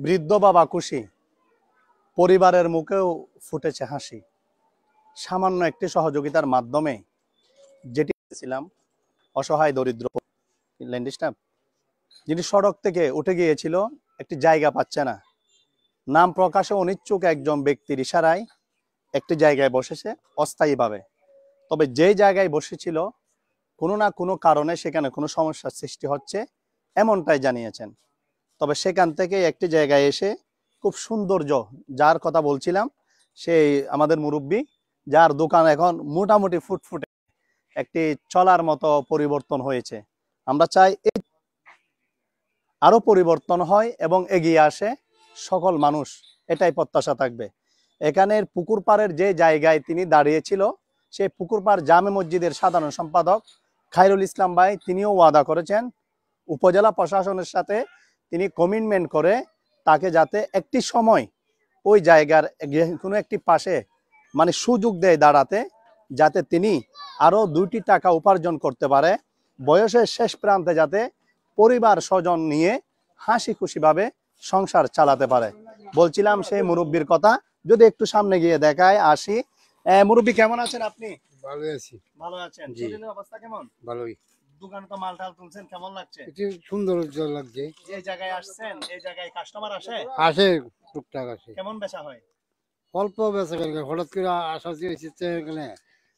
বৃদ্ধ বাবা খুশি, পরিবারের মুখেও ফুটেছে হাসি। সামান্য একটি সহযোগিতার মাধ্যমে যেটি ছিলাম অসহায় দরিদ্র ল্যান্ডস্টাফ, যিনি সড়ক থেকে উঠে গিয়েছিল, একটি জায়গা পাচ্ছে না, নাম প্রকাশে অনিচ্ছুক একজন ব্যক্তির ইশারায় একটি জায়গায় বসেছে অস্থায়ীভাবে। তবে যে জায়গায় বসেছিল কোনো না কোনো কারণে সেখানে কোনো সমস্যার সৃষ্টি হচ্ছে এমনটাই জানিয়েছেন। তবে সেখান থেকে একটি জায়গায় এসে খুব সৌন্দর্য, যার কথা বলছিলাম, সেই আমাদের মুরব্বী, যার দোকান এখন মোটামুটি ফুটফুটে একটি চলার মতো পরিবর্তন হয়েছে। আমরা চাই এই আরো পরিবর্তন হয় এবং এগিয়ে আসে সকল মানুষ, এটাই প্রত্যাশা থাকবে। এখানের পুকুর পাড়ের যে জায়গায় তিনি দাঁড়িয়েছিল, সেই পুকুর পাড় জামে মসজিদের সাধারণ সম্পাদক খায়রুল ইসলাম ভাই, তিনিও ওয়াদা করেছেন উপজেলা প্রশাসনের সাথে তিনি কমিটমেন্ট করে তাকে যাতে একটি সময় ওই জায়গার কোনো একটি পাশে মানে সুযোগ দেয় দাঁড়াতে, যাতে তিনি আরো 2টি টাকা উপার্জন করতে পারে, বয়সের শেষ প্রান্তে যাতে পরিবার স্বজন নিয়ে হাসি খুশিভাবে সংসার চালাতে পারে। বলছিলাম সেই মুরব্বীর কথা, যদি একটু সামনে গিয়ে দেখায় আসি। মুরব্বী কেমন আছেন আপনি? ভালো আছি। ভালো আছেন? জি। শরীরের অবস্থা কেমন? ভালোই। দোকানে তো মাল টাল তুলছেন, কেমন লাগছে? একটু সুন্দর লাগছে। এই জায়গায় আসছেন, এই জায়গায় কাস্টমার আসে? আসে, টুকটাক আসে। কেমন বেচা হয়? অল্প বেচা কেনা, হঠাৎ করে আসা এসেছে এখানে,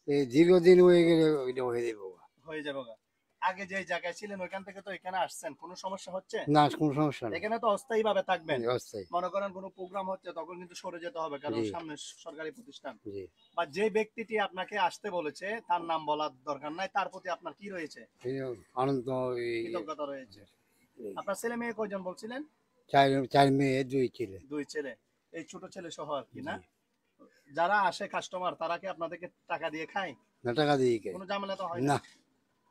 এই দীর্ঘদিন হয়ে গেলে ওইটা হয়ে যাবে। হয়ে যাবে গা। আগে যে জায়গায় ছিলেন ওইখান থেকে তো এখানে আসছেন, কোনো সমস্যা হচ্ছে? না, কোনো সমস্যা নেই। এখানে তো অস্থায়ী ভাবে থাকবেন। অস্থায়ী। মনে করেন কোনো প্রোগ্রাম হচ্ছে তখন কিন্তু সরে যেতে হবে, কারণ জি। সামনে সরকারি প্রতিষ্ঠান। জি। বা যে ব্যক্তিটি আপনাকে আসতে বলেছে তার নাম বলার দরকার নাই, তার প্রতি আপনার কি রয়েছে? এই আনন্দ, কৃতজ্ঞতা রয়েছে। আপনার ছেলে মেয়ে কয়জন বলছিলেন? চার মেয়ে, 2 ছেলে। 2 ছেলে, এই ছোট ছেলে সহ আর কি না? যারা আসে কাস্টমার, তারা কি আপনাদেরকে টাকা দিয়ে খায়? না, টাকা দিয়ে কোনো ঝামেলা তো হয় না। না?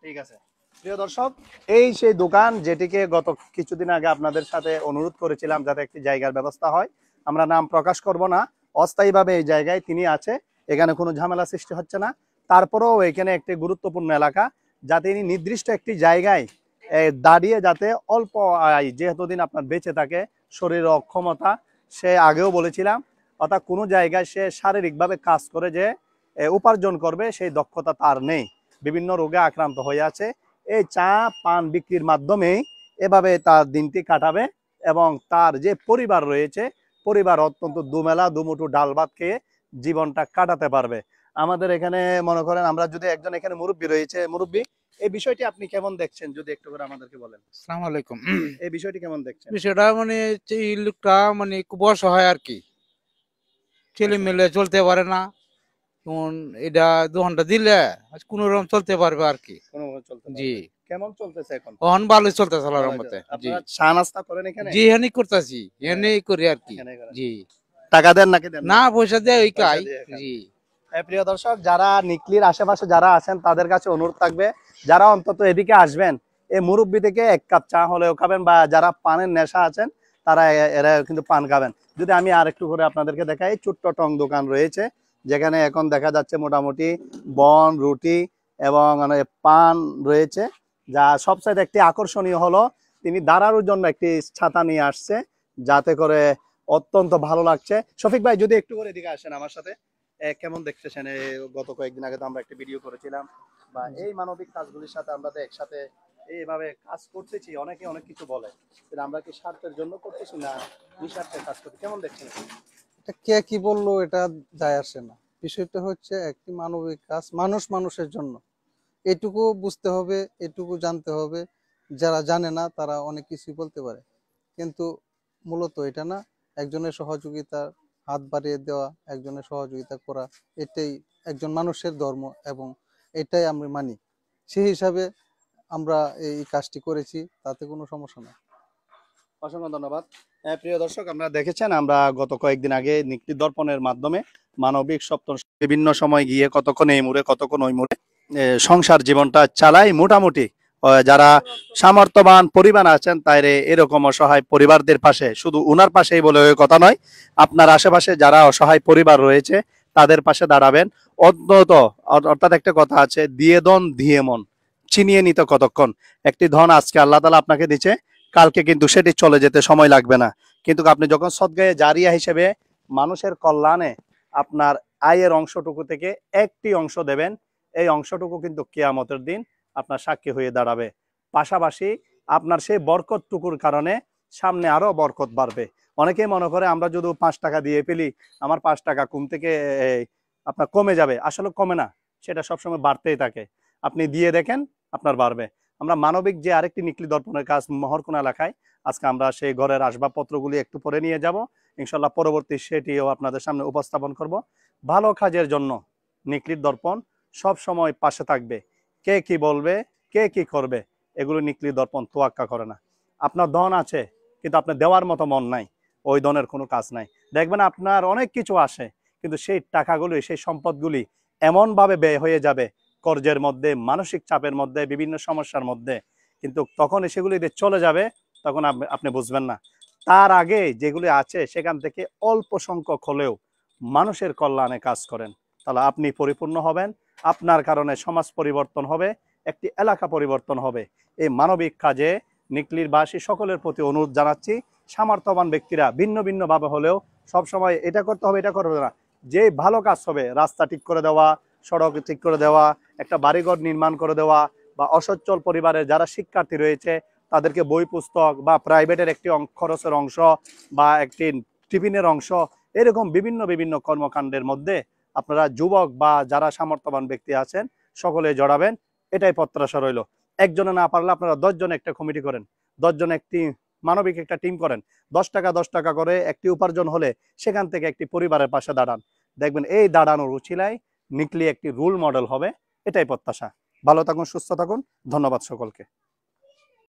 ঠিক আছে। প্রিয় দর্শক, এই সেই দোকান যেটিকে গত কিছুদিন আগে আপনাদের সাথে অনুরোধ করেছিলাম যাতে একটি জায়গার ব্যবস্থা হয়, আমরা নাম প্রকাশ করব না, অস্থায়ীভাবে এই জায়গায় তিনি আছে, এখানে কোনো ঝামেলা সৃষ্টি হচ্ছে না। তারপরেও এখানে একটি গুরুত্বপূর্ণ এলাকা, যাতে তিনি নির্দিষ্ট একটি জায়গায় দাঁড়িয়ে যাতে অল্প আয়, যেহেতু দিন আপনার বেঁচে থাকে, শরীরের অক্ষমতা, সে আগেও বলেছিলাম, অর্থাৎ কোনো জায়গায় সে শারীরিকভাবে কাজ করে যে উপার্জন করবে সেই দক্ষতা তার নেই, বিভিন্ন রোগে আক্রান্ত হয়ে আছে। এই চা পান বিক্রির মাধ্যমেই এভাবে তার দিনটি কাটাবে এবং তার যে পরিবার রয়েছে, পরিবার অত্যন্ত দুমেলা দুমুঠো ডাল ভাত খেয়ে জীবনটা কাটাতে পারবে। আমাদের এখানে মনে করেন আমরা যদি একজন এখানে মুরব্বী রয়েছে, মুরব্বী, এই বিষয়টি আপনি কেমন দেখছেন, যদি একটু করে আমাদেরকে বলেন। আসসালামু আলাইকুম। এই বিষয়টি কেমন দেখছেন? বিষয়টা মানে এই লোকটা মানে খুব অসহায় আর কি, ছেলে মেলে চলতে পারে না, যেমন এটা 2 ঘন্টা দিলে কোন রকম চলতে পারবে আর কি। কোনোভাবে চলতে পারবে। জি, কেমন চলতেছে এখন? এখন ভালোই চলতেছে আল্লাহর রহমতে। জি, আপনারা চা নাস্তা করেন এখানে? জি, এখানে করতেছি, এখানে করি আর কি। এখানে করেন। জি, টাকা দেন নাকি দেন না পয়সা দেয় ওই পয়সা কাই। দিয়ে খান। জি, প্রিয় দর্শক, যারা নিকলির আশেপাশে যারা আছেন তাদের কাছে অনুরোধ থাকবে, যারা অন্তত এদিকে আসবেন, এই মুরব্বি থেকে 1 কাপ চা হলেও খাবেন, বা যারা পানের নেশা আছেন তারা এরা কিন্তু পান খাবেন। যদি আমি আর একটু করে আপনাদেরকে দেখাই, ছোট্ট টং দোকান রয়েছে, যেখানে এখন দেখা যাচ্ছে মোটামুটি বন রুটি এবং পান রয়েছে। যা সবচেয়ে একটি আকর্ষণীয় হলো তিনি দাঁড়ানোর জন্য একটি ছাতা নিয়ে আসছে, যাতে করে অত্যন্ত ভালো লাগছে। শফিক ভাই, যদি একটু করে এদিকে আসেন আমার সাথে। কেমন দেখতেছেন? গত কয়েকদিন আগে তো আমরা একটা ভিডিও করেছিলাম, বা এই মানবিক কাজগুলির সাথে আমরা তো একসাথে এইভাবে কাজ করতেছি। অনেকে অনেক কিছু বলে, কিন্তু আমরা কি স্বার্থের জন্য করতেছি না নিঃস্বার্থের কাজ করতে? কেমন দেখছেন? এটা কে কি বললো এটা যায় আসে না, বিষয়টা হচ্ছে একটি মানবিক কাজ, মানুষ মানুষের জন্য, এটুকু বুঝতে হবে, এটুকু জানতে হবে। যারা জানে না তারা অনেক কিছুই বলতে পারে, কিন্তু মূলত এটা না, একজনের সহযোগিতা হাত বাড়িয়ে দেওয়া, একজনের সহযোগিতা করা, এটাই একজন মানুষের ধর্ম এবং এটাই আমরা মানি। সেই হিসাবে আমরা এই কাজটি করেছি, তাতে কোনো সমস্যা না। অসংখ্য ধন্যবাদ। প্রিয় দর্শক, আমরা দেখেছেন আমরা গত কয়েকদিন আগে নিকলি দর্পণের মাধ্যমে মানবিক সপ্তাহ বিভিন্ন সময় গিয়ে কতক্ষণ এই মুড়ে কতক্ষণ ওই মুড়ে সংসার জীবনটা চালাই। মোটামুটি যারা সামর্থ্যবান পরিবার আছেন তাইরে এরকম অসহায় পরিবারদের পাশে, শুধু উনার পাশেই বলে ওই কথা নয়, আপনার আশেপাশে যারা অসহায় পরিবার রয়েছে তাদের পাশে দাঁড়াবেন। অন্তত অর্থাৎ একটা কথা আছে, দিয়ে দন দিয়ে মন, চিনিয়ে নিতে কতক্ষণ। একটি ধন আজকে আল্লাহ তাআলা আপনাকে দিচ্ছে, কালকে কিন্তু সেটি চলে যেতে সময় লাগবে না। কিন্তু আপনি যখন সদগায়ে জারিয়া হিসেবে মানুষের কল্যাণে আপনার আয়ের অংশটুকু থেকে একটি অংশ দেবেন, এই অংশটুকু কিন্তু কিয়ামতের দিন আপনার সাক্ষী হয়ে দাঁড়াবে। পাশাপাশি আপনার সেই বরকতটুকুর কারণে সামনে আরো বরকত বাড়বে। অনেকেই মনে করে আমরা যদি 5 টাকা দিয়ে ফেলি, আমার 5 টাকা কম থেকে আপনার কমে যাবে। আসলে কমে না, সেটা সবসময় বাড়তেই থাকে। আপনি দিয়ে দেখেন আপনার বাড়বে। আমরা মানবিক যে আরেকটি নিকলি দর্পণের কাজ মহরকুনা এলাকায়, আজকে আমরা সেই ঘরের আসবাবপত্রগুলি একটু পরে নিয়ে যাব, ইনশাল্লাহ পরবর্তী সেটিও আপনাদের সামনে উপস্থাপন করব। ভালো কাজের জন্য নিকলির দর্পণ সব সময় পাশে থাকবে। কে কি বলবে, কে কি করবে, এগুলো নিকলি দর্পণ তোয়াক্কা করে না। আপনার ধন আছে কিন্তু আপনার দেওয়ার মতো মন নাই, ওই ধনের কোনো কাজ নাই। দেখবেন আপনার অনেক কিছু আসে কিন্তু সেই টাকাগুলি, সেই সম্পদগুলি এমনভাবে ব্যয় হয়ে যাবে কর্জের মধ্যে, মানসিক চাপের মধ্যে, বিভিন্ন সমস্যার মধ্যে, কিন্তু তখন সেগুলি চলে যাবে, তখন আপনি বুঝবেন না। তার আগে যেগুলি আছে সেখান থেকে অল্প সংখ্যক হলেও মানুষের কল্যাণে কাজ করেন, তাহলে আপনি পরিপূর্ণ হবেন। আপনার কারণে সমাজ পরিবর্তন হবে, একটি এলাকা পরিবর্তন হবে। এই মানবিক কাজে নিকলির বাসী সকলের প্রতি অনুরোধ জানাচ্ছি, সামর্থ্যবান ব্যক্তিরা ভিন্ন ভিন্ন ভাবে হলেও সবসময় এটা করতে হবে, এটা করবে না, যে ভালো কাজ হবে, রাস্তা ঠিক করে দেওয়া, সড়ক ঠিক করে দেওয়া, একটা বাড়িঘর নির্মাণ করে দেওয়া, বা অসচ্ছল পরিবারের যারা শিক্ষার্থী রয়েছে তাদেরকে বই পুস্তক বা প্রাইভেটের একটি খরচের অংশ বা একটি টিফিনের অংশ, এরকম বিভিন্ন বিভিন্ন কর্মকাণ্ডের মধ্যে আপনারা যুবক বা যারা সামর্থ্যবান ব্যক্তি আছেন সকলে জড়াবেন, এটাই প্রত্যাশা রইল। একজনে না পারলে আপনারা 10 জন একটা কমিটি করেন, 10 জন একটি মানবিক একটা টিম করেন, 10 টাকা করে একটি উপার্জন হলে সেখান থেকে একটি পরিবারের পাশে দাঁড়ান। দেখবেন এই দাঁড়ানোর উছিলায় নিকলি একটি রোল মডেল হবে, এটাই প্রত্যাশা। ভালো থাকুন, সুস্থ থাকুন, ধন্যবাদ সকলকে।